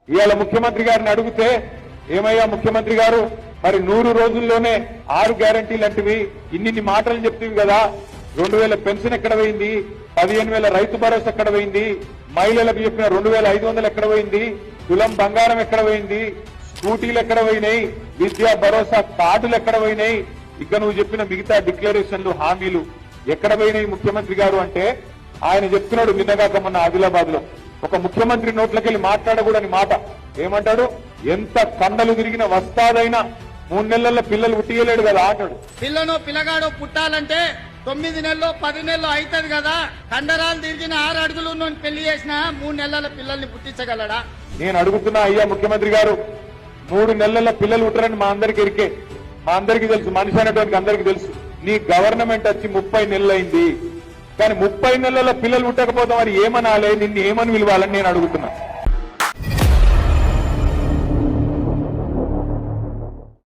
ఇవాళ ముఖ్యమంత్రి గారిని అడిగితే ఏమయ్యా ముఖ్యమంత్రి గారు మరి 100 రోజుల్లోనే 6 గ్యారంటీలు అంటివి ఇన్ని మాటలు చెప్తివి కదా 2000 పెన్షన్ ఎక్కడ పోయింది 15,000 రైతు భరోసా ఎక్కడ పోయింది మహిళలకు చెప్పిన 2,500 ఎక్కడ పోయింది తులం బంగారం ఎక్కడ పోయింది స్కూటీలు ఎక్కడ పోయినాయి విద్యా భరోసా కార్డులు ఎక్కడ పోయినాయి ఇక నువ్వు చెప్పిన మిగతా డిక్లరేషన్లు హామీలు ఎక్కడ పోయినాయి ముఖ్యమంత్రి గారు అంటే ఆయన చెప్తున్నాడు నిన్నగాక మొన్న ఆదిలాబాద్ లో ఒక ముఖ్యమంత్రి నోట్లకెళ్లి మాట్లాడకూడని మాట ఏమంటాడు ఎంత కండలు తిరిగిన వస్తాదైనా 3 నెలల పిల్లలు పుట్టియలేడు కదా అంటాడు. పిల్లను పిల్లగాడో పుట్టాలంటే 9 నెలలు 10 నెలలు అవుతుంది కదా కండరాలు తిరిగిన 6 అడుగులు పెళ్లి చేసిన 3 నెలల పిల్లల్ని పుట్టించగలడా? నేను అడుగుతున్నా అయ్యా ముఖ్యమంత్రి గారు 3 నెలల పిల్లలు పుట్టరని మా అందరికి ఎరికే మా అందరికీ తెలుసు మనిషి అనేటువంటి అందరికీ తెలుసు నీ గవర్నమెంట్ వచ్చి 30 నెలలు అయింది కానీ 30 నెలల పిల్లలు పుట్టకపోతే మరి ఏమనాలే నిన్ను ఏమని పిలవాలని నేను అడుగుతున్నా.